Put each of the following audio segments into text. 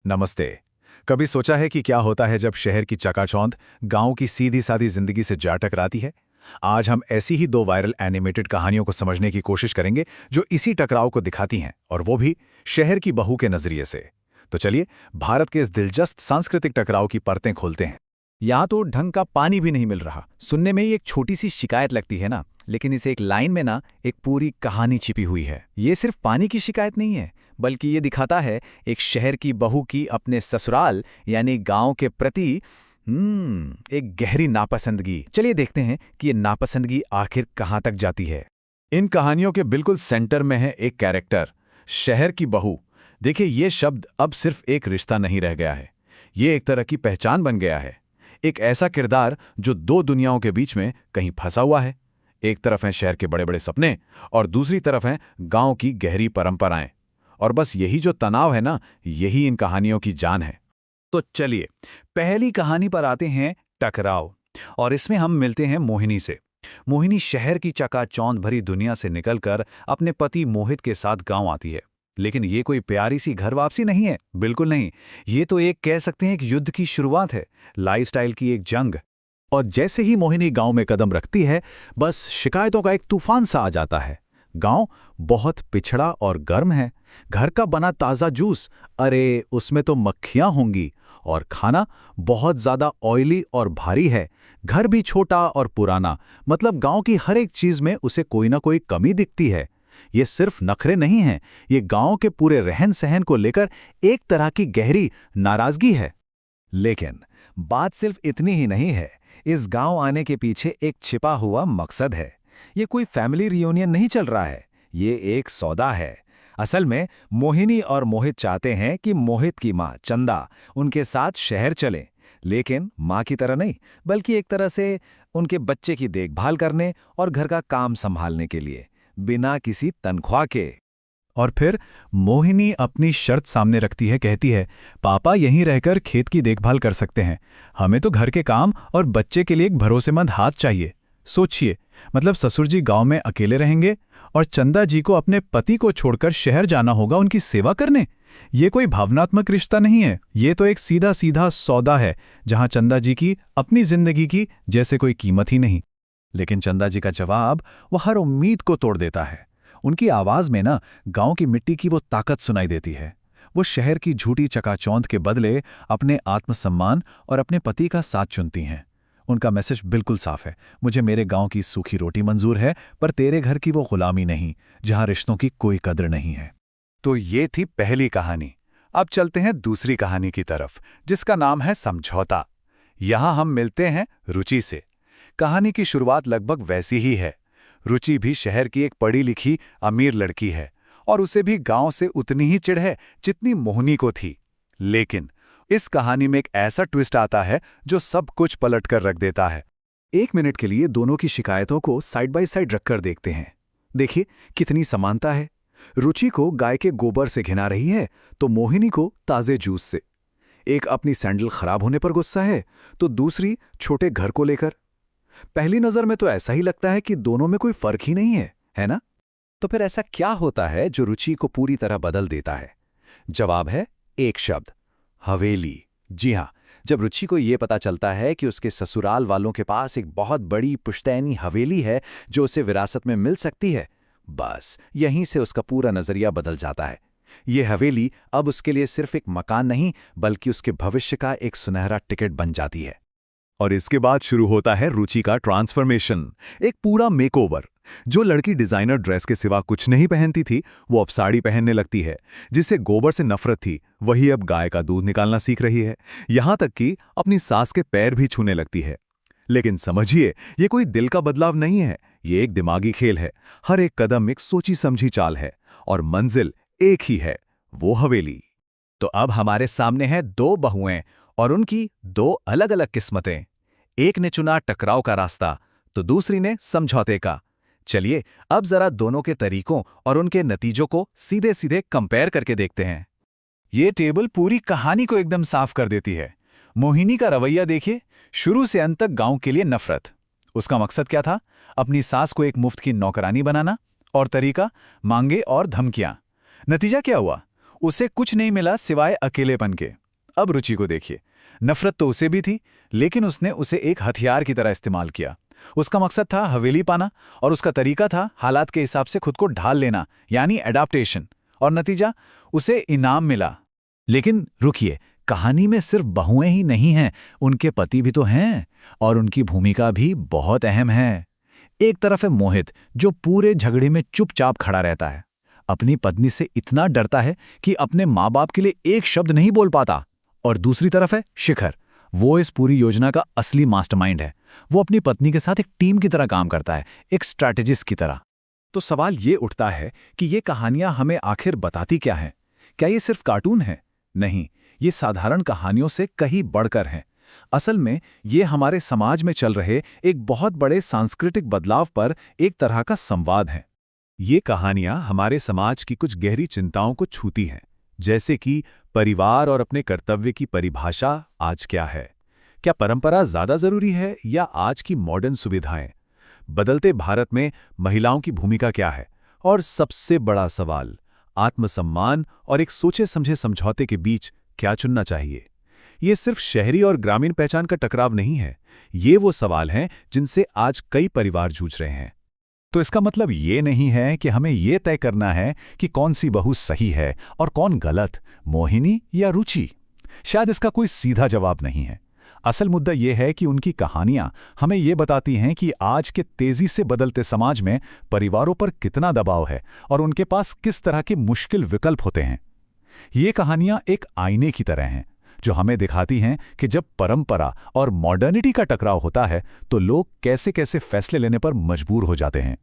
नमस्ते। कभी सोचा है कि क्या होता है जब शहर की चकाचौंध गांव की सीधी सादी जिंदगी से जा टकराती है? आज हम ऐसी ही दो वायरल एनिमेटेड कहानियों को समझने की कोशिश करेंगे जो इसी टकराव को दिखाती हैं, और वो भी शहर की बहू के नजरिए से। तो चलिए भारत के इस दिलचस्प सांस्कृतिक टकराव की परतें खोलते हैं। यहाँ तो ढंग का पानी भी नहीं मिल रहा। सुनने में ही एक छोटी सी शिकायत लगती है ना, लेकिन इस एक लाइन में ना एक पूरी कहानी छिपी हुई है। ये सिर्फ पानी की शिकायत नहीं है, बल्कि ये दिखाता है एक शहर की बहू की अपने ससुराल यानी गांव के प्रति एक गहरी नापसंदगी। चलिए देखते हैं कि ये नापसंदगी आखिर कहाँ तक जाती है। इन कहानियों के बिल्कुल सेंटर में है एक कैरेक्टर, शहर की बहू। देखिए, ये शब्द अब सिर्फ एक रिश्ता नहीं रह गया है, ये एक तरह की पहचान बन गया है। एक ऐसा किरदार जो दो दुनियाओं के बीच में कहीं फंसा हुआ है। एक तरफ हैं शहर के बड़े बड़े सपने और दूसरी तरफ हैं गांव की गहरी परंपराएं। और बस यही जो तनाव है ना, यही इन कहानियों की जान है। तो चलिए पहली कहानी पर आते हैं, टकराव। और इसमें हम मिलते हैं मोहिनी से। मोहिनी शहर की चकाचौंध भरी दुनिया से निकलकर अपने पति मोहित के साथ गांव आती है। लेकिन ये कोई प्यारी सी घर वापसी नहीं है, बिल्कुल नहीं। ये तो एक कह सकते हैं एक युद्ध की शुरुआत है, लाइफस्टाइल की एक जंग। और जैसे ही मोहिनी गांव में कदम रखती है, बस शिकायतों का एक तूफान सा आ जाता है। गांव बहुत पिछड़ा और गर्म है। घर का बना ताज़ा जूस, अरे उसमें तो मक्खियां होंगी। और खाना बहुत ज़्यादा ऑयली और भारी है। घर भी छोटा और पुराना, मतलब गांव की हर एक चीज़ में उसे कोई ना कोई कमी दिखती है। ये सिर्फ नखरे नहीं हैं, ये गांव के पूरे रहन सहन को लेकर एक तरह की गहरी नाराज़गी है। लेकिन बात सिर्फ इतनी ही नहीं है। इस गांव आने के पीछे एक छिपा हुआ मकसद है। ये कोई फैमिली रियूनियन नहीं चल रहा है, ये एक सौदा है। असल में मोहिनी और मोहित चाहते हैं कि मोहित की मां चंदा उनके साथ शहर चले, लेकिन मां की तरह नहीं, बल्कि एक तरह से उनके बच्चे की देखभाल करने और घर का काम संभालने के लिए, बिना किसी तनख्वाह के। और फिर मोहिनी अपनी शर्त सामने रखती है, कहती है, पापा यहीं रहकर खेत की देखभाल कर सकते हैं, हमें तो घर के काम और बच्चे के लिए एक भरोसेमंद हाथ चाहिए। सोचिए, मतलब ससुर जी गांव में अकेले रहेंगे और चंदा जी को अपने पति को छोड़कर शहर जाना होगा उनकी सेवा करने। ये कोई भावनात्मक रिश्ता नहीं है, ये तो एक सीधा सीधा सौदा है, जहां चंदा जी की अपनी जिंदगी की जैसे कोई कीमत ही नहीं। लेकिन चंदा जी का जवाब वो हर उम्मीद को तोड़ देता है। उनकी आवाज में ना गांव की मिट्टी की वो ताकत सुनाई देती है। वो शहर की झूठी चकाचौंध के बदले अपने आत्मसम्मान और अपने पति का साथ चुनती हैं। उनका मैसेज बिल्कुल साफ है, मुझे मेरे गांव की सूखी रोटी मंजूर है, पर तेरे घर की वो गुलामी नहीं, जहां रिश्तों की कोई कदर नहीं है। तो ये थी पहली कहानी। अब चलते हैं दूसरी कहानी की तरफ, जिसका नाम है समझौता। यहां हम मिलते हैं रुचि से। कहानी की शुरुआत लगभग वैसी ही है। रुचि भी शहर की एक पढ़ी लिखी अमीर लड़की है, और उसे भी गांव से उतनी ही चिढ़ है जितनी मोहिनी को थी। लेकिन इस कहानी में एक ऐसा ट्विस्ट आता है जो सब कुछ पलट कर रख देता है। 1 मिनट के लिए दोनों की शिकायतों को साइड बाय साइड रखकर देखते हैं। देखिए कितनी समानता है। रुचि को गाय के गोबर से घिना रही है, तो मोहिनी को ताजे जूस से। एक अपनी सैंडल खराब होने पर गुस्सा है, तो दूसरी छोटे घर को लेकर। पहली नजर में तो ऐसा ही लगता है कि दोनों में कोई फर्क ही नहीं है ना? तो फिर ऐसा क्या होता है जो रुचि को पूरी तरह बदल देता है? जवाब है एक शब्द, हवेली। जी हां, जब रुचि को यह पता चलता है कि उसके ससुराल वालों के पास एक बहुत बड़ी पुश्तैनी हवेली है जो उसे विरासत में मिल सकती है, बस यहीं से उसका पूरा नजरिया बदल जाता है। यह हवेली अब उसके लिए सिर्फ एक मकान नहीं, बल्कि उसके भविष्य का एक सुनहरा टिकट बन जाती है। और इसके बाद शुरू होता है रुचि का ट्रांसफॉर्मेशन, एक पूरा मेकओवर। जो लड़की डिजाइनर ड्रेस के सिवा कुछ नहीं पहनती थी, वो अब साड़ी पहनने लगती है। जिसे गोबर से नफरत थी, वही अब गाय का दूध निकालना सीख रही है। यहां तक कि अपनी सास के पैर भी छूने लगती है। लेकिन समझिए, ये कोई दिल का बदलाव नहीं है, ये एक दिमागी खेल है। हर एक कदम एक सोची समझी चाल है, और मंजिल एक ही है, वो हवेली। तो अब हमारे सामने हैं दो बहुएं और उनकी दो अलग अलग किस्मतें। एक ने चुना टकराव का रास्ता, तो दूसरी ने समझौते का। चलिए अब जरा दोनों के तरीकों और उनके नतीजों को सीधे सीधे कंपेयर करके देखते हैं। ये टेबल पूरी कहानी को एकदम साफ कर देती है। मोहिनी का रवैया देखिए, शुरू से अंत तक गांव के लिए नफरत। उसका मकसद क्या था? अपनी सास को एक मुफ्त की नौकरानी बनाना। और तरीका, मांगे और धमकियां। नतीजा क्या हुआ? उसे कुछ नहीं मिला सिवाय अकेलेपन के। अब रुचि को देखिए, नफरत तो उसे भी थी, लेकिन उसने उसे एक हथियार की तरह इस्तेमाल किया। उसका मकसद था हवेली पाना, और उसका तरीका था हालात के हिसाब से खुद को ढाल लेना, यानी एडाप्टेशन। और नतीजा, उसे इनाम मिला। लेकिन रुकिए, कहानी में सिर्फ बहुएं ही नहीं हैं, उनके पति भी तो हैं, और उनकी भूमिका भी बहुत अहम है। एक तरफ है मोहित, जो पूरे झगड़े में चुपचाप खड़ा रहता है, अपनी पत्नी से इतना डरता है कि अपने माँ बाप के लिए एक शब्द नहीं बोल पाता। और दूसरी तरफ है शिखर, वो इस पूरी योजना का असली मास्टरमाइंड है। वो अपनी पत्नी के साथ एक टीम की तरह काम करता है, एक स्ट्रैटेजिस्ट की तरह। तो सवाल ये उठता है कि ये कहानियां हमें आखिर बताती क्या हैं? क्या ये सिर्फ कार्टून है? नहीं, ये साधारण कहानियों से कहीं बढ़कर हैं। असल में ये हमारे समाज में चल रहे एक बहुत बड़े सांस्कृतिक बदलाव पर एक तरह का संवाद है। ये कहानियां हमारे समाज की कुछ गहरी चिंताओं को छूती हैं, जैसे कि परिवार और अपने कर्तव्य की परिभाषा आज क्या है? क्या परंपरा ज्यादा जरूरी है या आज की मॉडर्न सुविधाएं? बदलते भारत में महिलाओं की भूमिका क्या है? और सबसे बड़ा सवाल, आत्मसम्मान और एक सोचे समझे समझौते के बीच क्या चुनना चाहिए? ये सिर्फ शहरी और ग्रामीण पहचान का टकराव नहीं है, ये वो सवाल हैं जिनसे आज कई परिवार जूझ रहे हैं। तो इसका मतलब ये नहीं है कि हमें ये तय करना है कि कौन सी बहू सही है और कौन गलत, मोहिनी या रुचि। शायद इसका कोई सीधा जवाब नहीं है। असल मुद्दा यह है कि उनकी कहानियां हमें ये बताती हैं कि आज के तेजी से बदलते समाज में परिवारों पर कितना दबाव है और उनके पास किस तरह के मुश्किल विकल्प होते हैं। ये कहानियां एक आईने की तरह हैं, जो हमें दिखाती हैं कि जब परंपरा और मॉडर्निटी का टकराव होता है तो लोग कैसे कैसे फैसले लेने पर मजबूर हो जाते हैं।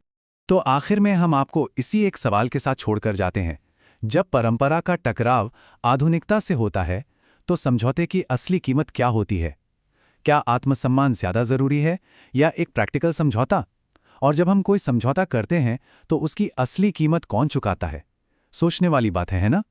तो आखिर में हम आपको इसी एक सवाल के साथ छोड़कर जाते हैं। जब परंपरा का टकराव आधुनिकता से होता है तो समझौते की असली कीमत क्या होती है? क्या आत्मसम्मान ज्यादा जरूरी है या एक प्रैक्टिकल समझौता? और जब हम कोई समझौता करते हैं तो उसकी असली कीमत कौन चुकाता है? सोचने वाली बात है ना?